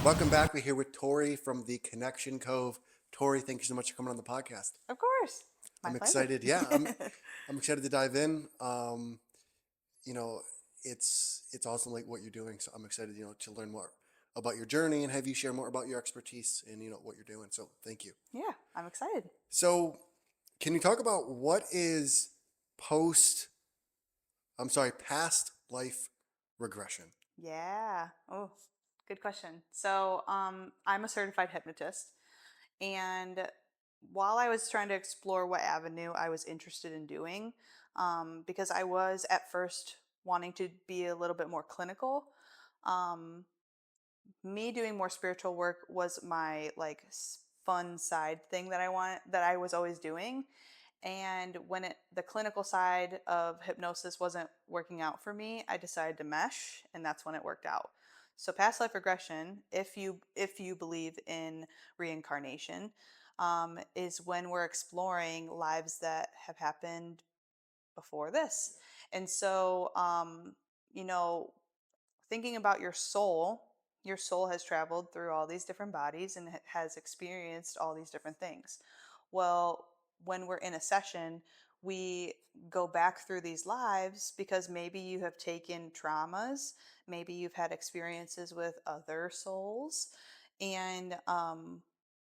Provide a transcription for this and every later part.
Welcome back. We're here with Tori from the Connection Cove. Tori, thank you so much for coming on the podcast. Of course. My I'm pleasure. excited. Yeah, I'm excited to dive in. You know, it's awesome like what you're doing. So I'm excited, to learn more about your journey and have you share more about your expertise and what you're doing. So thank you. Yeah, I'm excited. So can you talk about what is post, past life regression? Yeah. Oh, good question. I'm a certified hypnotist, and while I was trying to explore what avenue I was interested in doing, because I was at first wanting to be a little bit more clinical, um, me doing more spiritual work was my fun side thing that I was always doing. And when the clinical side of hypnosis wasn't working out for me, I decided to mesh, and that's when it worked out. So past life regression, if you believe in reincarnation, is when we're exploring lives that have happened before this. And so, you know, thinking about your soul has traveled through all these different bodies and has experienced all these different things. Well, when we're in a session, we go back through these lives because maybe you have taken traumas, maybe you've had experiences with other souls, and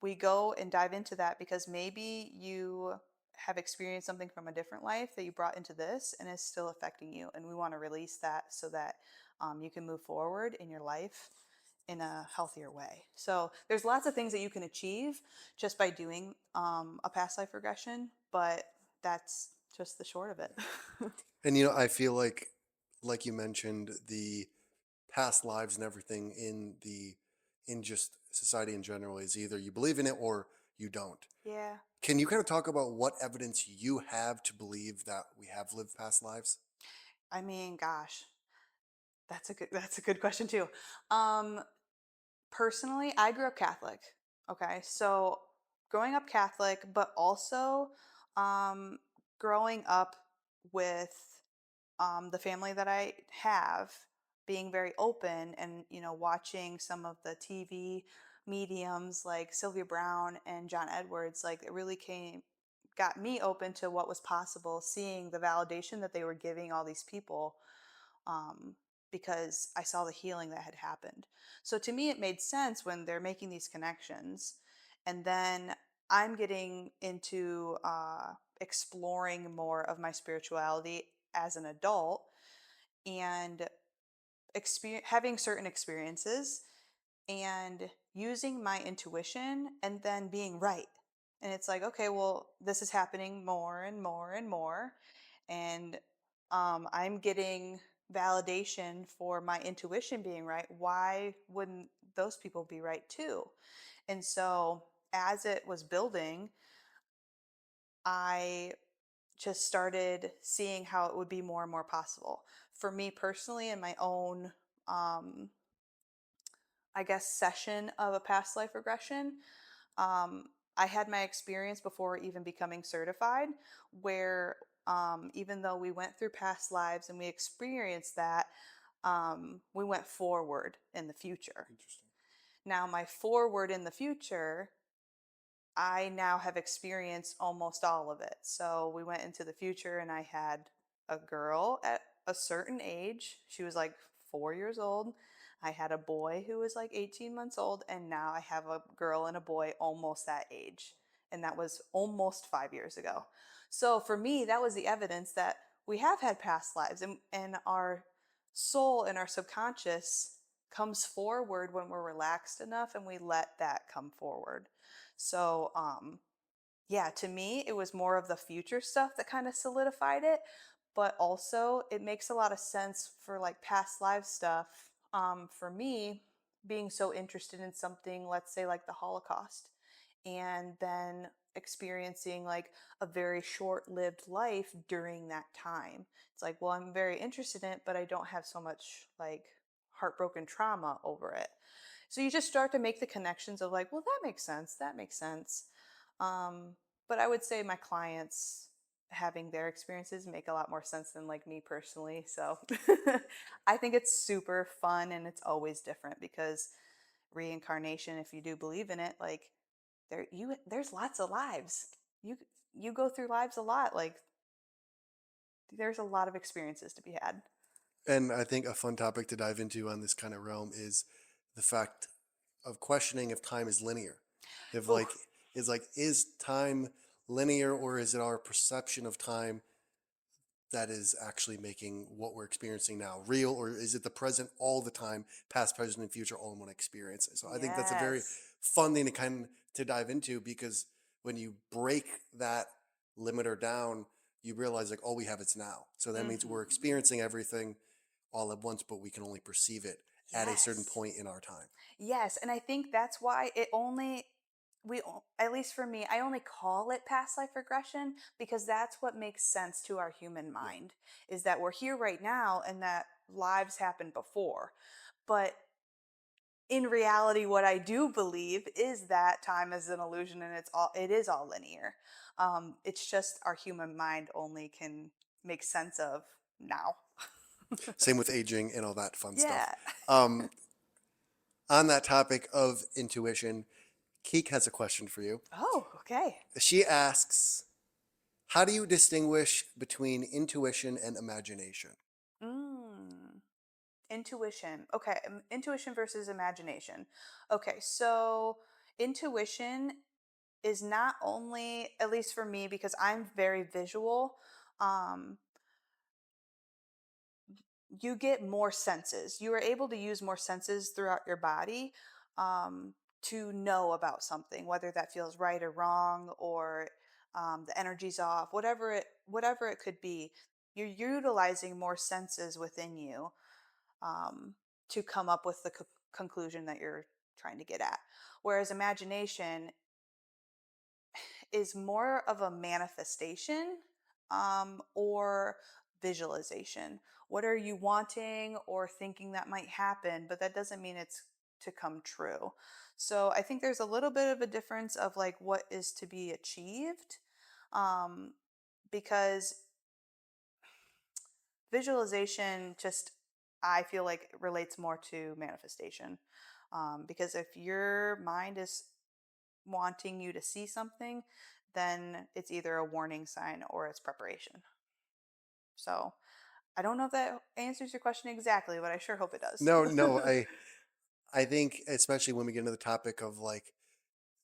we go and dive into that because maybe you have experienced something from a different life that you brought into this and is still affecting you. And we want to release that so that you can move forward in your life in a healthier way. So there's lots of things that you can achieve just by doing a past life regression, but that's just the short of it. And I feel like you mentioned, the past lives and everything in just society in general is either you believe in it or you don't. Yeah. Can you kind of talk about what evidence you have to believe that we have lived past lives? I mean, gosh, that's a good question too. Um, Personally, I grew up Catholic. Okay, so growing up Catholic, but also um, growing up with the family that I have being very open and watching some of the TV mediums like Sylvia Brown and John Edwards, like it really came got me open to what was possible, seeing the validation that they were giving all these people, um, because I saw the healing that had happened. So to me, it made sense when they're making these connections. And then I'm getting into exploring more of my spirituality as an adult and having certain experiences and using my intuition and then being right. And it's like, okay, well, this is happening more and more and more. And I'm getting validation for my intuition being right. Why wouldn't those people be right too? And so as it was building, I just started seeing how it would be more and more possible. For me personally, in my own um, I guess, session of a past life regression. I had my experience before even becoming certified, where even though we went through past lives and we experienced that, we went forward in the future. Interesting. Now, my forward in the future, I now have experienced almost all of it. So we went into the future and I had a girl at a certain age. She was like 4 years old. I had a boy who was like 18 months old. And now I have a girl and a boy almost that age. And that was almost 5 years ago. So for me, that was the evidence that we have had past lives, and our soul and our subconscious comes forward when we're relaxed enough and we let that come forward. So, yeah, to me, it was more of the future stuff that kind of solidified it, but also it makes a lot of sense for like past life stuff. For me, being so interested in something, let's say like the Holocaust, and then experiencing like a very short lived life during that time. It's like, well, I'm very interested in it, but I don't have so much like heartbroken trauma over it. So you just start to make the connections of like, well, that makes sense. That makes sense. Um, but I would say my clients having their experiences make a lot more sense than like me personally. So I think it's super fun and it's always different because reincarnation, if you do believe in it, like there's lots of lives. You you go through lives a lot. Like there's a lot of experiences to be had. And I think a fun topic to dive into on this kind of realm is the fact of questioning if time is linear. If Ooh, is time linear, or is it our perception of time that is actually making what we're experiencing now real, or is it the present all the time, past, present, and future all in one experience? So I think that's a very yes. fun thing to to dive into, because when you break that limiter down, you realize like all we have is now. So that means we're Hmm. experiencing everything all at once, but we can only perceive it at a certain Yes. point in our time. Yes, and I think that's why it only at least for me, I only call it past life regression because that's what makes sense to our human Yeah. mind is that we're here right now and that lives happened before. But in reality, what I do believe is that time is an illusion and it is all linear. It's just our human mind only can make sense of now. Same with aging and all that fun stuff. Yeah. Um, on that topic of intuition, Keek has a question for you. Oh, okay. She asks, how do you distinguish between intuition and imagination? Mm. Intuition. Okay, intuition versus imagination. Okay, so intuition is not only, at least for me, because I'm very visual, um, you get more senses. You are able to use more senses throughout your body to know about something, whether that feels right or wrong, or the energy's off, whatever it could be. You're utilizing more senses within you um, to come up with the conclusion that you're trying to get at. Whereas imagination is more of a manifestation or visualization. What are you wanting or thinking that might happen? But that doesn't mean it's to come true. So I think there's a little bit of a difference of like what is to be achieved um, because visualization just I feel like it relates more to manifestation because if your mind is wanting you to see something, then it's either a warning sign or it's preparation. So I don't know if that answers your question exactly, but I sure hope it does. No, no, I think especially when we get into the topic of like,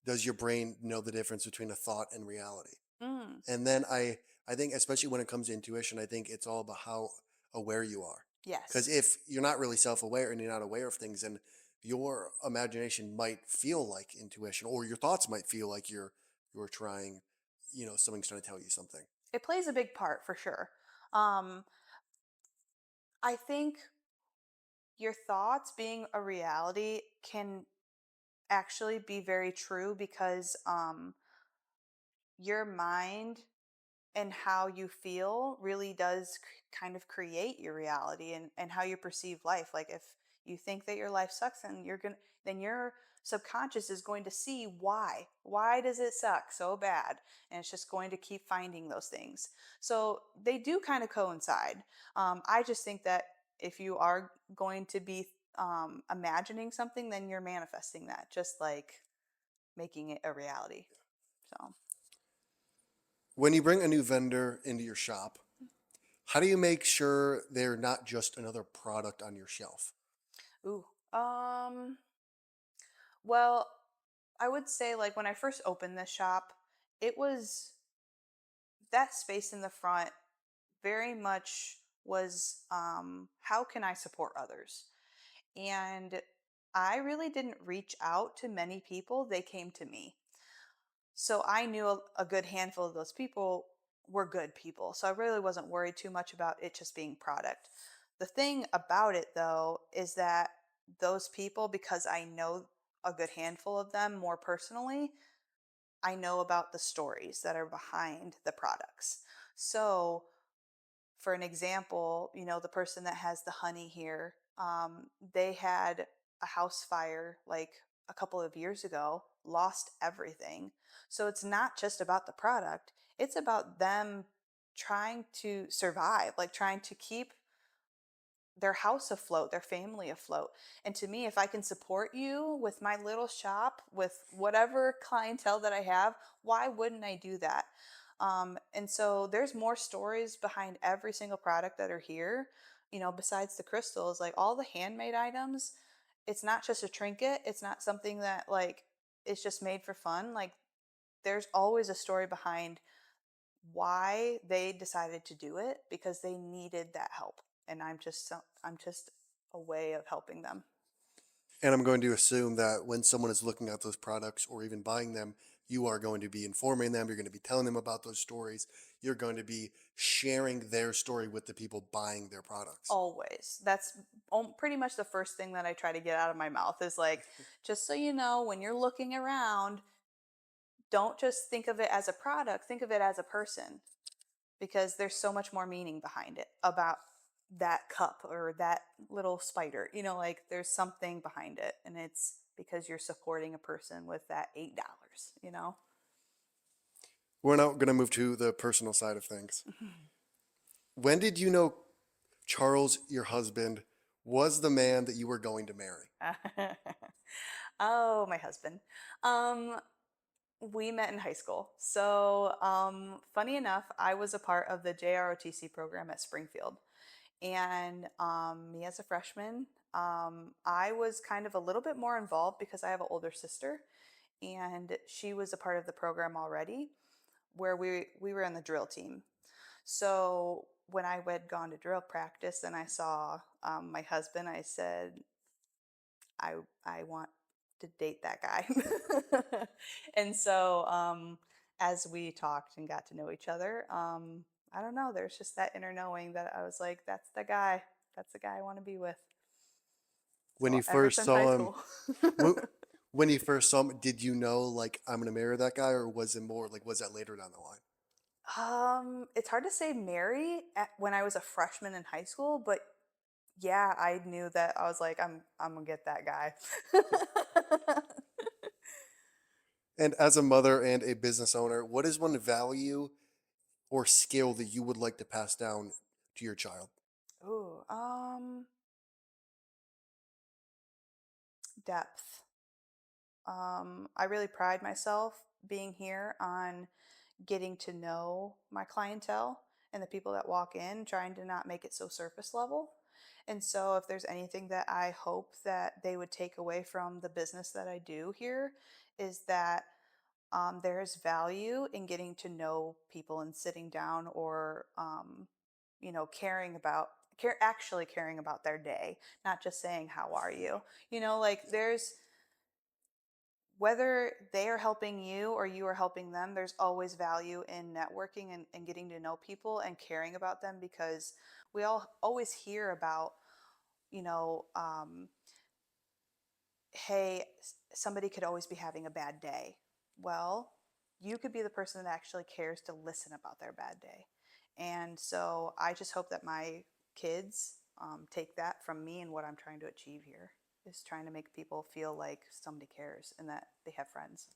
does your brain know the difference between a thought and reality? Mm, And then I think especially when it comes to intuition, I think it's all about how aware you are. Because yes. if you're not really self-aware and you're not aware of things, then your imagination might feel like intuition, or your thoughts might feel like you're trying, something's trying to tell you something. It plays a big part for sure. Um, I think your thoughts being a reality can actually be very true because your mind and how you feel really does kind of create your reality and how you perceive life. Like if you think that your life sucks, then your subconscious is going to see why does it suck so bad, and it's just going to keep finding those things. So they do kind of coincide. I just think that if you are going to be imagining something, then you're manifesting that, just like making it a reality. So When you bring a new vendor into your shop, how do you make sure they're not just another product on your shelf? ooh well, I would say like when I first opened this shop, it was that space in the front very much was how can I support others? And I really didn't reach out to many people, they came to me. So I knew a good handful of those people were good people. So I really wasn't worried too much about it just being product. The thing about it though is that those people, because I know a good handful of them more personally, I know about the stories that are behind the products. So, for an example, the person that has the honey here, they had a house fire like a couple of years ago, lost everything. So, it's not just about the product, it's about them trying to survive, like trying to keep their house afloat, their family afloat. And to me, if I can support you with my little shop, with whatever clientele that I have, why wouldn't I do that? And so there's more stories behind every single product that are here, besides the crystals, like all the handmade items. It's not just a trinket, it's not something that like it's just made for fun. Like there's always a story behind why they decided to do it because they needed that help, and I'm just a way of helping them. And I'm going to assume that when someone is looking at those products or even buying them, you are going to be informing them. You're going to be telling them about those stories. You're going to be sharing their story with the people buying their products. Always. That's pretty much the first thing that I try to get out of my mouth is like, just so you know, when you're looking around, don't just think of it as a product, think of it as a person, because there's so much more meaning behind it about that cup or that little spider. Like there's something behind it, and it's because you're supporting a person with that $8. We're now going to move to the personal side of things. When did you know Charles, your husband, was the man that you were going to marry? Oh, my husband. Um, we met in high school. So, funny enough, I was a part of the JROTC program at Springfield. And me as a freshman, I was kind of a little bit more involved because I have an older sister, and she was a part of the program already, where we were in the drill team. So when I had gone to drill practice and I saw my husband, I said, I I want to date that guy. And so as we talked and got to know each other, I don't know, there's just that inner knowing that I was like, that's the guy. That's the guy I want to be with. When So you ever first since high saw him, school. wh- when you first saw him, did you know like I'm gonna marry that guy, or was it more like was that later down the line? It's hard to say marry when I was a freshman in high school, but yeah, I knew that I was like, I'm gonna get that guy. And as a mother and a business owner, what is one value or skill that you would like to pass down to your child? Ooh, depth. I really pride myself being here on getting to know my clientele and the people that walk in, trying to not make it so surface level. And so, if there's anything that I hope that they would take away from the business that I do here, is that there's value in getting to know people and sitting down, or actually caring about their day, not just saying how are you. Like there's, whether they are helping you or you are helping them, there's always value in networking and getting to know people and caring about them, because we all always hear about, you know, hey, somebody could always be having a bad day. Well, you could be the person that actually cares to listen about their bad day. And so I just hope that my kids take that from me, and what I'm trying to achieve here is trying to make people feel like somebody cares and that they have friends.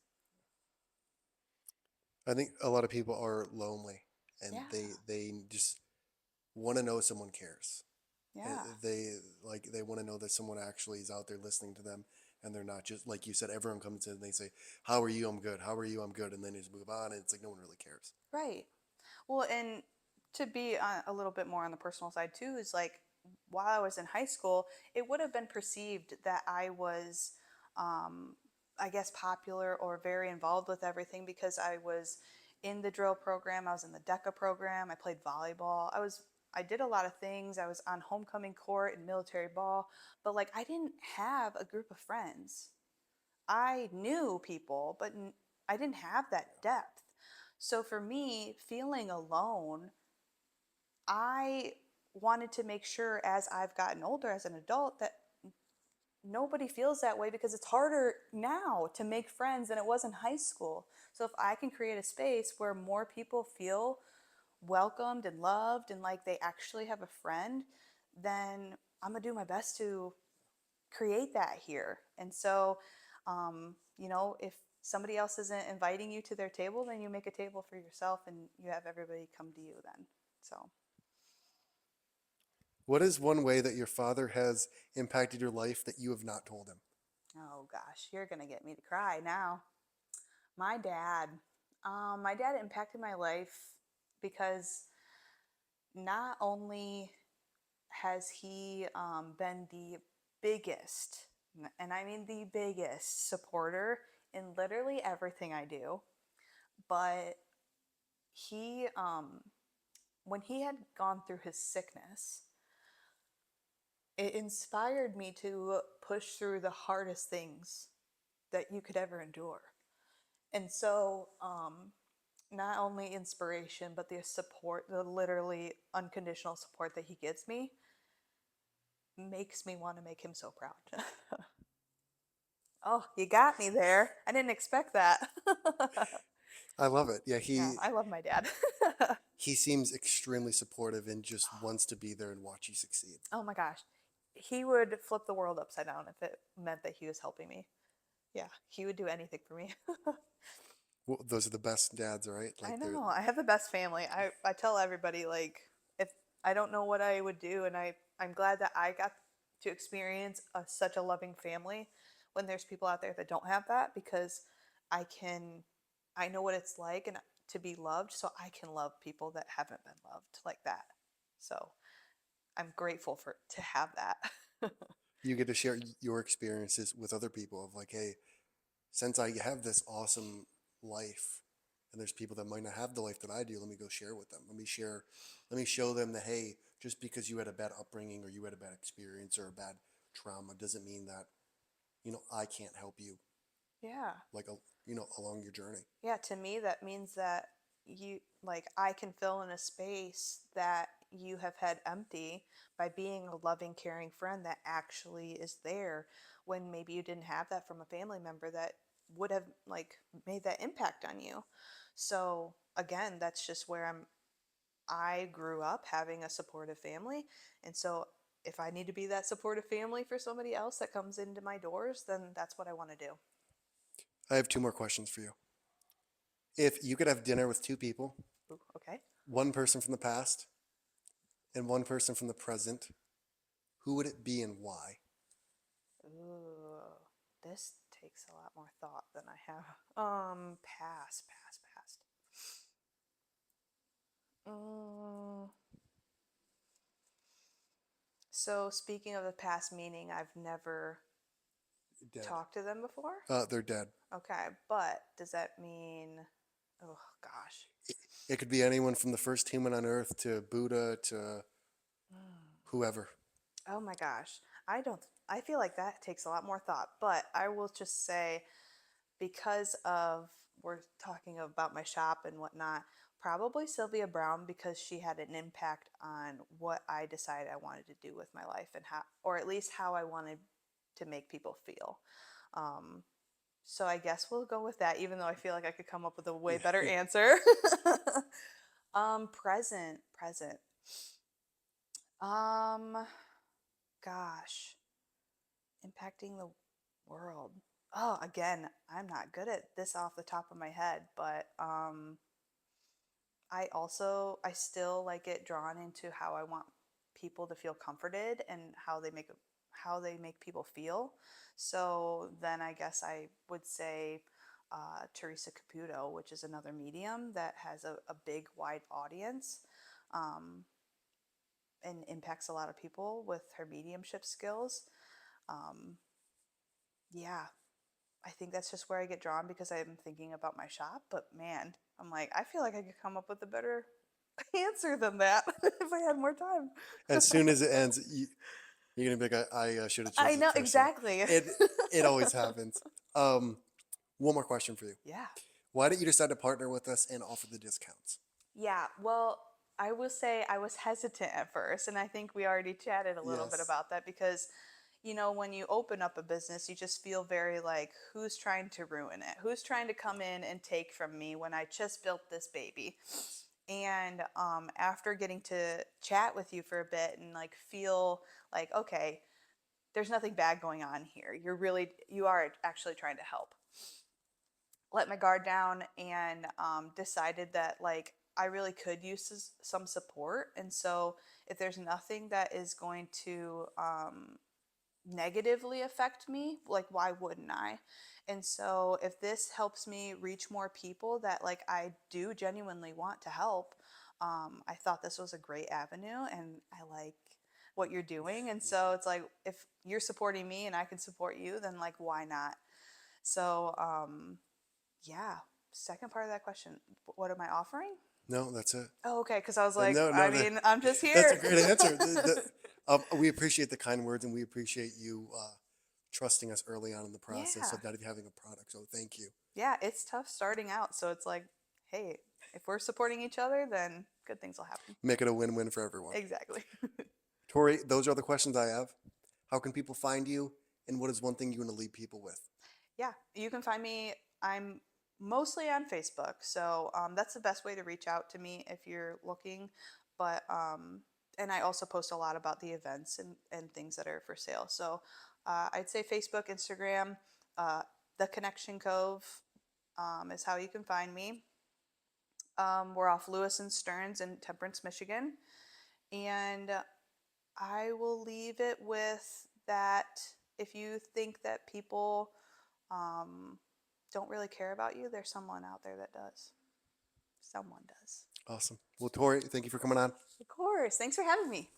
I think a lot of people are lonely and Yeah. they just want to know someone cares. Yeah. They like they want to know that someone actually is out there listening to them, and they're not just like you said. Everyone comes in and they say, "How are you? I'm good. How are you? I'm good," and then they just move on, and it's like no one really cares. Right. Well, and to be a little bit more on the personal side too, is like while I was in high school, it would have been perceived that I was, um, I guess, popular or very involved with everything because I was in the drill program, I was in the DECA program, I played volleyball, I did a lot of things. I was on homecoming court and military ball, but like I didn't have a group of friends. I knew people, but I didn't have that depth. So for me, feeling alone, I wanted to make sure as I've gotten older as an adult that nobody feels that way, because it's harder now to make friends than it was in high school. So if I can create a space where more people feel welcomed and loved and like they actually have a friend, then I'm gonna do my best to create that here. And so, if somebody else isn't inviting you to their table, then you make a table for yourself and you have everybody come to you then. So, What is one way that your father has impacted your life that you have not told him? Oh gosh, you're gonna get me to cry now. My dad. My dad impacted my life because not only has he been the biggest, and I mean the biggest supporter in literally everything I do, but he, when he had gone through his sickness, it inspired me to push through the hardest things that you could ever endure. And so, not only inspiration, but the support, the literally unconditional support that he gives me, makes me want to make him so proud. Oh, you got me there. I didn't expect that. I love it. Yeah, Yeah, I love my dad. he seems extremely supportive and just wants to be there and watch you succeed. Oh my gosh. He would flip the world upside down if it meant that he was helping me. Yeah, he would do anything for me. Well, those are the best dads, right? I Like they're know. I have the best family. I tell everybody, like, if I don't know what I would do, and I'm glad that I got to experience such a loving family when there's people out there that don't have that, because I can I know what it's like and to be loved, so I can love people that haven't been loved like that. So I'm grateful for to have that. you get to share your experiences with other people of like, hey, since I have this awesome life and there's people that might not have the life that I do, let me go share with them. Let me show them that, hey, just because you had a bad upbringing or you had a bad experience or a bad trauma doesn't mean that, I can't help you Yeah. like, along your journey. Yeah, to me that means that you like I can fill in a space that you have had empty by being a loving, caring friend that actually is there when maybe you didn't have that from a family member that would have like made that impact on you. So again, that's just where I grew up having a supportive family. And so if I need to be that supportive family for somebody else that comes into my doors, then that's what I want to do. I have two more questions for you. If you could have dinner with two people, Ooh, okay. one person from the past and one person from the present, who would it be and why? Ooh, this takes a lot more thought than I have. Past. Mm, so speaking of the past, meaning I've never Dead. talked to them before. They're dead. Okay, but does that mean? Oh gosh. It could be anyone from the first human on Earth to Buddha to Mm. whoever. Oh my gosh. I don't. I feel like that takes a lot more thought, but I will just say because of we're talking about my shop and whatnot, probably Sylvia Brown because she had an impact on what I decided I wanted to do with my life and how, or at least how I wanted to make people feel. Um, so I guess we'll go with that, even though I feel like I could come up with a way better Yeah. answer. Present. Um, gosh, impacting the world. Oh, again, I'm not good at this off the top of my head, but I still like get drawn into how I want people to feel comforted and how they make people feel. So then I guess I would say Teresa Caputo, which is another medium that has a big, wide audience, um, and impacts a lot of people with her mediumship skills. Um, yeah, I think that's just where I get drawn because I'm thinking about my shop. But man, I'm like, I feel like I could come up with a better answer than that if I had more time. As soon as it ends, you're gonna be like, I should have I chosen know Trisha. exactly. It it always happens. Um, one more question for you. Yeah. Why did you decide to partner with us and offer the discounts? Yeah. Well, I will say I was hesitant at first, and I think we already chatted a little bit Yes. about that because, when you open up a business, you just feel very like, who's trying to ruin it? Who's trying to come in and take from me when I just built this baby? And after getting to chat with you for a bit and like feel like, okay, there's nothing bad going on here. You are actually trying to help. Let my guard down and decided that like I really could use some support. And so if there's nothing that is going to negatively affect me, like why wouldn't I? And so if this helps me reach more people that like I do genuinely want to help, I thought this was a great avenue, and I like what you're doing. And so it's like if you're supporting me and I can support you, then like why not? So yeah, second part of that question, what am I offering? No, that's it. Oh, okay, because I was like, No, I no, mean, I'm just that's a here. great answer. We appreciate the kind words, and we appreciate you trusting us early on in the process Yeah. of not even having a product. So thank you. Yeah, it's tough starting out. So it's like, hey, if we're supporting each other, then good things will happen. Make it a win-win for everyone. Exactly. Tori, those are the questions I have. How can people find you, and what is one thing you want to leave people with? Yeah, you can find me. I'm mostly on Facebook. So that's the best way to reach out to me if you're looking. But, and I also post a lot about the events and things that are for sale. So I'd say Facebook, Instagram, uh, the Connection Cove is how you can find me. We're off Lewis and Stearns in Temperance, Michigan. And I will leave it with that if you think that people um, don't really care about you, there's someone out there that does. Someone does. Awesome. Well, Tori, thank you for coming on. Of course. Thanks for having me.